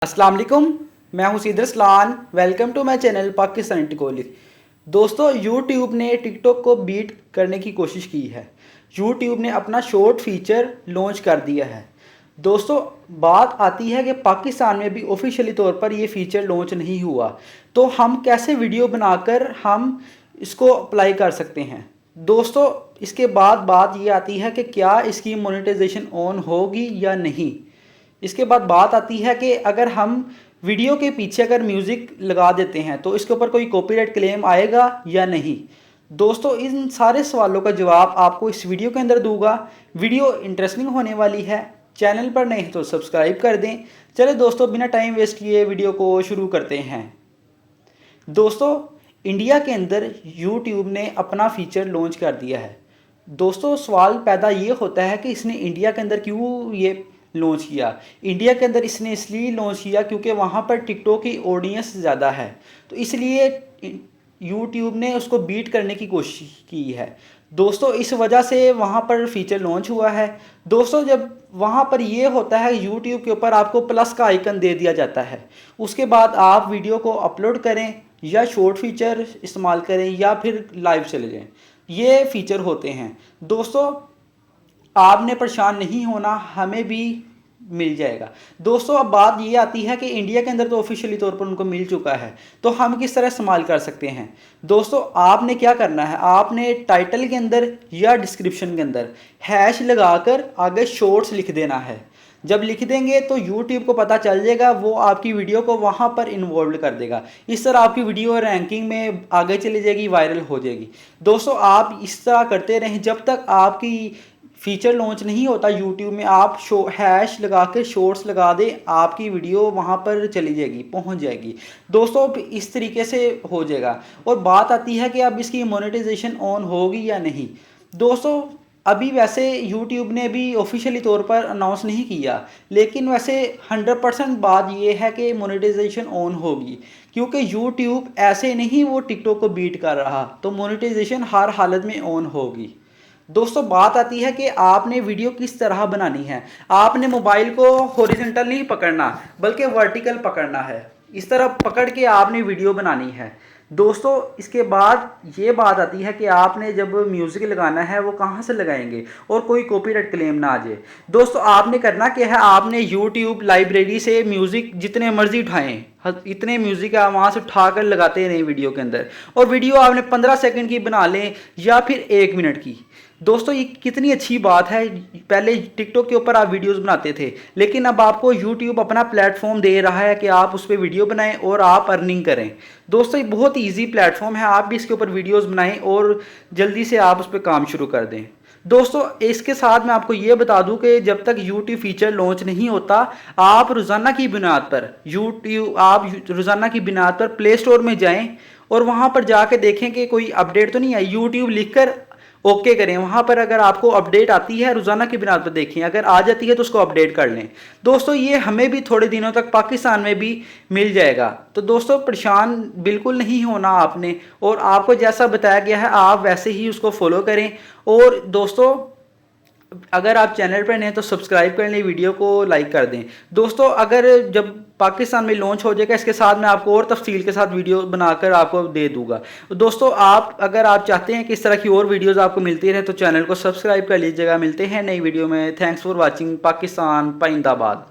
अस्सलाम वालेकुम, मैं हूं सीदर सलान। Welcome to my channel Pakistani टिकोलिक। दोस्तों, यूट्यूब ने टिकटॉक को बीट करने की कोशिश की है। यूट्यूब ने अपना शॉर्ट फीचर लॉन्च कर दिया है। दोस्तों, बात आती है कि पाकिस्तान में भी ऑफिशियली तौर पर ये फ़ीचर लॉन्च नहीं हुआ, तो हम कैसे वीडियो बनाकर हम इसको अप्लाई कर सकते हैं। दोस्तों, इसके बाद बात ये आती है कि क्या इसकी मोनेटाइजेशन ऑन होगी या नहीं। इसके बाद बात आती है कि अगर हम वीडियो के पीछे अगर म्यूज़िक लगा देते हैं तो इसके ऊपर कोई कॉपीराइट क्लेम आएगा या नहीं। दोस्तों, इन सारे सवालों का जवाब आपको इस वीडियो के अंदर दूंगा। वीडियो इंटरेस्टिंग होने वाली है। चैनल पर नए हैं तो सब्सक्राइब कर दें। चले दोस्तों, बिना टाइम वेस्ट किए वीडियो को शुरू करते हैं। दोस्तों, इंडिया के अंदर यूट्यूब ने अपना फ़ीचर लॉन्च कर दिया है। दोस्तों, सवाल पैदा ये होता है कि इसने इंडिया के अंदर क्यों ये लॉन्च किया। इंडिया के अंदर इसने इसलिए लॉन्च किया क्योंकि वहाँ पर टिकटॉक की ऑडियंस ज़्यादा है, तो इसलिए यूट्यूब ने उसको बीट करने की कोशिश की है। दोस्तों, इस वजह से वहाँ पर फीचर लॉन्च हुआ है। दोस्तों, जब वहाँ पर ये होता है यूट्यूब के ऊपर आपको प्लस का आइकन दे दिया जाता है, उसके बाद आप वीडियो को अपलोड करें या शॉर्ट फीचर इस्तेमाल करें या फिर लाइव चले जाएं, ये फीचर होते हैं। दोस्तों, आपने परेशान नहीं होना, हमें भी मिल जाएगा। दोस्तों, अब बात ये आती है कि इंडिया के अंदर तो ऑफिशियली तौर पर उनको मिल चुका है, तो हम किस तरह इस्तेमाल कर सकते हैं। दोस्तों, आपने क्या करना है, आपने टाइटल के अंदर या डिस्क्रिप्शन के अंदर हैश लगाकर आगे शॉर्ट्स लिख देना है। जब लिख देंगे तो यूट्यूब को पता चल जाएगा, वो आपकी वीडियो को वहाँ पर इन्वॉल्व कर देगा। इस तरह आपकी वीडियो रैंकिंग में आगे चली जाएगी, वायरल हो जाएगी। दोस्तों, आप इस तरह करते रहें जब तक आपकी फीचर लॉन्च नहीं होता यूट्यूब में। आप हैश लगा के शॉर्ट्स लगा दें, आपकी वीडियो वहाँ पर चली जाएगी, पहुँच जाएगी। दोस्तों, इस तरीके से हो जाएगा। और बात आती है कि अब इसकी मोनेटाइजेशन ऑन होगी या नहीं। दोस्तों, अभी वैसे यूट्यूब ने भी ऑफिशियली तौर पर अनाउंस नहीं किया, लेकिन वैसे 100% बात ये है कि मोनेटाइजेशन ऑन होगी, क्योंकि यूट्यूब ऐसे नहीं वो टिकटॉक को बीट कर रहा, तो मोनेटाइजेशन हर हालत में ऑन होगी। दोस्तों, बात आती है कि आपने वीडियो किस तरह बनानी है। आपने मोबाइल को हॉरिजॉन्टल नहीं पकड़ना, बल्कि वर्टिकल पकड़ना है। इस तरह पकड़ के आपने वीडियो बनानी है। दोस्तों, इसके बाद ये बात आती है कि आपने जब म्यूज़िक लगाना है वो कहाँ से लगाएंगे और कोई कॉपीराइट क्लेम ना आ जाए। दोस्तों, आपने करना क्या है, आपने यूट्यूब लाइब्रेरी से म्यूज़िक जितने मर्जी उठाएं, इतने म्यूज़िक आप वहाँ से उठाकर लगाते रहें वीडियो के अंदर, और वीडियो आपने 15 सेकंड की बना लें या फिर 1 मिनट की। दोस्तों, ये कितनी अच्छी बात है। पहले टिकटॉक के ऊपर आप वीडियोस बनाते थे, लेकिन अब आपको यूट्यूब अपना प्लेटफॉर्म दे रहा है कि आप उस पर वीडियो बनाएं और आप अर्निंग करें। दोस्तों, ये बहुत इजी प्लेटफॉर्म है, आप भी इसके ऊपर वीडियोस बनाएं और जल्दी से आप उस पर काम शुरू कर दें। दोस्तों, इसके साथ मैं आपको ये बता दूं कि जब तक यूट्यूब फीचर लॉन्च नहीं होता, आप रोज़ाना की बुनियाद पर प्ले स्टोर में जाएं और वहाँ पर जाके देखें कि कोई अपडेट तो नहीं आई। यूट्यूब लिखकर ओके करें। वहाँ पर अगर आपको अपडेट आती है रोज़ाना की बुनियाद पर देखें, अगर आ जाती है तो उसको अपडेट कर लें। दोस्तों, ये हमें भी थोड़े दिनों तक पाकिस्तान में भी मिल जाएगा, तो दोस्तों परेशान बिल्कुल नहीं होना आपने, और आपको जैसा बताया गया है आप वैसे ही उसको फॉलो करें। और दोस्तों, अगर आप चैनल पर नए तो सब्सक्राइब कर लें, वीडियो को लाइक कर दें। दोस्तों, अगर जब पाकिस्तान में लॉन्च हो जाएगा, इसके साथ मैं आपको और तफसील के साथ वीडियो बनाकर आपको दे दूंगा। दोस्तों, अगर आप चाहते हैं कि इस तरह की और वीडियोस आपको मिलती रहे तो चैनल को सब्सक्राइब कर लीजिएगा। मिलते हैं नई वीडियो में। Thanks for watching. पाकिस्तान पाइंदाबाद।